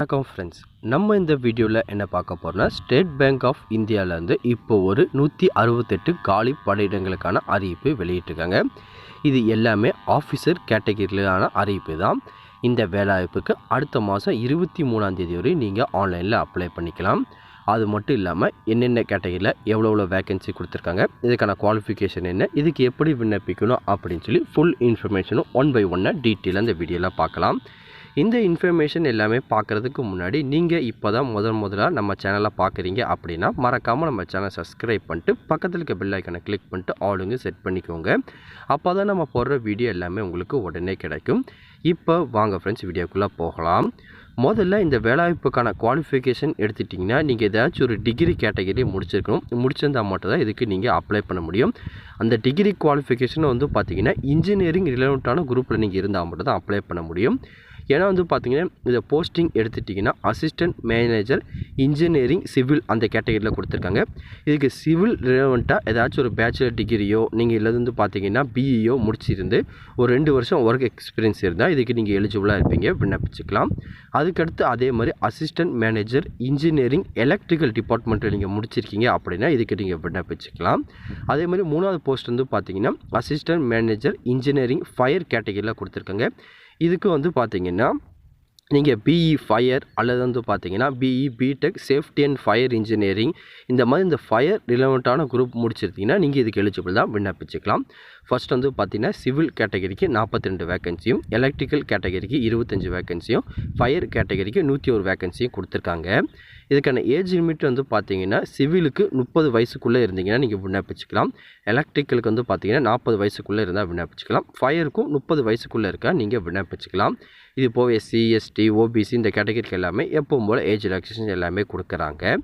வணக்கம் ஃப்ரெண்ட்ஸ், நம்ம இந்த வீடியோவில் என்ன பார்க்க போகிறோம்னா, ஸ்டேட் பேங்க் ஆஃப் இந்தியாவிலேருந்து இப்போ ஒரு 168 காலி பணியிடங்களுக்கான அறிவிப்பு வெளியிட்டிருக்காங்க. இது எல்லாமே ஆஃபீஸர் கேட்டகரியிலான அறிவிப்பு தான். இந்த வேலைவாய்ப்புக்கு அடுத்த மாதம் 23ஆம் தேதி வரை நீங்கள் ஆன்லைனில் அப்ளை பண்ணிக்கலாம். அது மட்டும் இல்லாமல் என்னென்ன கேட்டகரியில் எவ்வளோ வேக்கன்சி கொடுத்துருக்காங்க, இதுக்கான குவாலிஃபிகேஷன் என்ன, இதுக்கு எப்படி விண்ணப்பிக்கணும் அப்படின்னு சொல்லி ஃபுல் இன்ஃபர்மேஷனும் ஒன் பை ஒன்னாக டீட்டெயிலாக இந்த வீடியோவில் பார்க்கலாம். இந்த இன்ஃபர்மேஷன் எல்லாமே பார்க்குறதுக்கு முன்னாடி நீங்கள் இப்போ தான் முதலாக நம்ம சேனலை பார்க்குறீங்க அப்படின்னா மறக்காமல் நம்ம சேனலை சப்ஸ்கிரைப் பண்ணிட்டு பக்கத்தில் இருக்க பெல் ஐக்கனை கிளிக் பண்ணிட்டு ஆளுங்க செட் பண்ணிக்கோங்க. அப்போ தான் நம்ம போடுற வீடியோ எல்லாமே உங்களுக்கு உடனே கிடைக்கும். இப்போ வாங்க ஃப்ரெண்ட்ஸ், வீடியோக்குள்ளே போகலாம். முதல்ல இந்த வேலைவாய்ப்புக்கான குவாலிஃபிகேஷன் எடுத்துட்டிங்கன்னா நீங்கள் ஏதாச்சும் ஒரு டிகிரி கேட்டகரி முடிச்சிருக்கணும். முடிச்சிருந்தால் மட்டும் தான் இதுக்கு நீங்கள் அப்ளை பண்ண முடியும். அந்த டிகிரி குவாலிஃபிகேஷன் வந்து பார்த்திங்கன்னா இன்ஜினியரிங் ரிலவெண்ட்டான குரூப்பில் நீங்கள் இருந்தால் மட்டும் தான் அப்ளை பண்ண முடியும். ஏன்னா வந்து பார்த்திங்கன்னா இதை போஸ்டிங் எடுத்துட்டிங்கன்னா அசிஸ்டன்ட் மேனேஜர் இன்ஜினியரிங் சிவில் அந்த கேட்டகரியில் கொடுத்துருக்காங்க. இதுக்கு சிவில் ரிலவெண்ட்டாக ஏதாச்சும் ஒரு பேச்சுலர் டிகிரியோ நீங்கள் இதில் வந்து பார்த்திங்கன்னா பிஇஓ முடிச்சிருந்து ஒரு 2 வருஷம் ஒர்க் எக்ஸ்பீரியன்ஸ் இருந்தால் இதுக்கு நீங்கள் எலிஜிபிளாக இருப்பீங்க, விண்ணப்பிச்சுக்கலாம். அதுக்கடுத்து அதே மாதிரி அசிஸ்டன்ட் மேனேஜர் இன்ஜினியரிங் எலக்ட்ரிக்கல் டிபார்ட்மெண்ட்டில் நீங்கள் முடிச்சிருக்கீங்க அப்படின்னா இதுக்கு நீங்கள் விண்ணப்பிச்சுக்கலாம். அதே மாதிரி 3வது போஸ்ட் வந்து பார்த்திங்கன்னா அசிஸ்டன்ட் மேனேஜர் இன்ஜினியரிங் ஃபயர் கேட்டகரியில் கொடுத்துருக்காங்க. இதுக்கு வந்து பார்த்திங்கன்னா நீங்கள் பிஇ ஃபயர் அல்லது வந்து பார்த்திங்கன்னா BE BTech safety and fire engineering இந்த மாதிரி இந்த ஃபயர் ரிலவெண்ட்டான குரூப் முடிச்சிருந்தீங்கன்னா நீங்கள் இதுக்கு எலிஜிபிள் தான், விண்ணப்பிச்சுக்கலாம். ஃபர்ஸ்ட் வந்து பார்த்திங்கன்னா சிவில் கேட்டகரிக்கு 42 வேக்கன்சியும், எலக்ட்ரிக்கல் கேட்டகரிக்கு 25 வேக்கன்சியும், ஃபயர் கேட்டகரிக்கு 101 வேக்கன்சியும் கொடுத்துருக்காங்க. இதுக்கான ஏஜ் லிமிட் வந்து பார்த்திங்கன்னா சிவிலுக்கு 30 வயசுக்குள்ளே இருந்தீங்கன்னா நீங்கள் விண்ணப்பிச்சுக்கலாம். எலக்ட்ரிக்கலுக்கு வந்து பார்த்திங்கன்னா 40 வயசுக்குள்ளே இருந்தால் விண்ணப்பிச்சுக்கலாம். ஃபயருக்கும் 30 வயசுக்குள்ளே இருக்கா நீங்கள் விண்ணப்பிச்சுக்கலாம். இது போக எஸ்சி எஸ்டி ஓபிசி இந்த கேட்டகரிக்கு எல்லாமே எப்பவும் போல் ஏஜ் ரிலாக்ஸேஷன் எல்லாமே கொடுக்குறாங்க.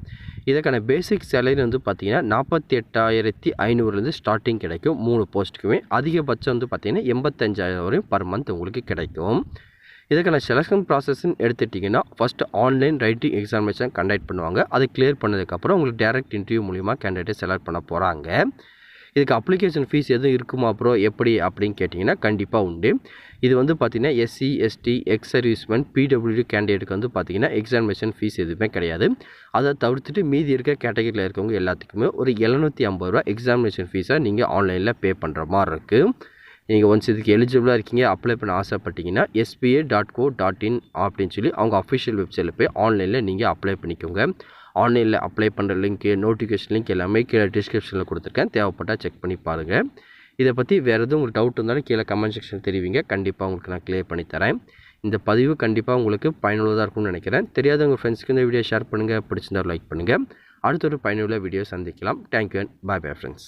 இதுக்கான பேசிக் சேலரி வந்து பார்த்திங்கன்னா 48,500 ஸ்டார்டிங் கிடைக்கும் 3 போஸ்ட்டுக்குமே. அதிகபட்சம் வந்து பார்த்திங்கன்னா 85,000 வரையும் பர் மந்த் உங்களுக்கு கிடைக்கும். இதுக்கான செலெக்ஷன் ப்ராசஸ்ன்னு எடுத்துட்டிங்கன்னா first online writing examination conduct பண்ணுவாங்க. அது கிளியர் பண்ணதுக்கப்புறம் உங்களுக்கு டேரெக்ட் இன்டர்வியூ மூலிமா கேண்டிடேட் செலக்ட் பண்ண போகிறாங்க. இதுக்கு அப்ளிகேஷன் ஃபீஸ் எதுவும் இருக்குமா அப்புறம் எப்படி அப்படின்னு கேட்டிங்கன்னா கண்டிப்பாக உண்டு. இது வந்து பார்த்திங்கன்னா SC ST ex serviceman PWD கேண்டிடேட்டுக்கு வந்து பார்த்திங்கன்னா எக்ஸாமினேஷன் ஃபீஸ் எதுவுமே கிடையாது. அதை தவிர்த்துட்டு மீதி இருக்க கேட்டகரியில் இருக்கவங்க எல்லாத்துக்குமே ஒரு 750 ரூபா எக்ஸாமினேஷன் ஃபீஸாக நீங்கள் ஆன்லைனில் பே பண்ணுற மாதிரி இருக்குது. நீங்கள் ஒன்ஸ் இதுக்கு எலிஜிபிளாக இருக்கீங்க, அப்ளை பண்ண ஆசைப்பட்டீங்கன்னா sba.co.in அப்படின்னு சொல்லி அவங்க அஃபிஷியல் வெப்சைட்டில் போய் ஆன்லைனில் நீங்கள் அப்ளை பண்ணிக்கோங்க. ஆன்லைனில் அப்ளை பண்ணுற லிங்க்கு நோட்டிஃபிகேஷன் லிங்க் எல்லாமே கீழே டிஸ்கிரிப்ஷனில் கொடுத்துருக்கேன், தேவைப்பட்டால் செக் பண்ணி பாருங்கள். இதை பற்றி வேறு எதுவும் உங்களுக்கு டவுட் இருந்தாலும் கீழே கமெண்ட் செக்ஷன் தெரிவிங்க, கண்டிப்பாக உங்களுக்கு நான் கிளியர் பண்ணி தரேன். இந்த பதிவு கண்டிப்பாக உங்களுக்கு பயனுள்ளதாக இருக்கும்னு நினைக்கிறேன். தெரியாத உங்கள் ஃப்ரெண்ட்ஸ்க்கு இந்த வீடியோ ஷேர் பண்ணுங்கள், பிடிச்சிருந்தால் லைக் பண்ணுங்கள். அடுத்த ஒரு பயனுள்ள வீடியோ சந்திக்கலாம். Thank you and bye bye friends.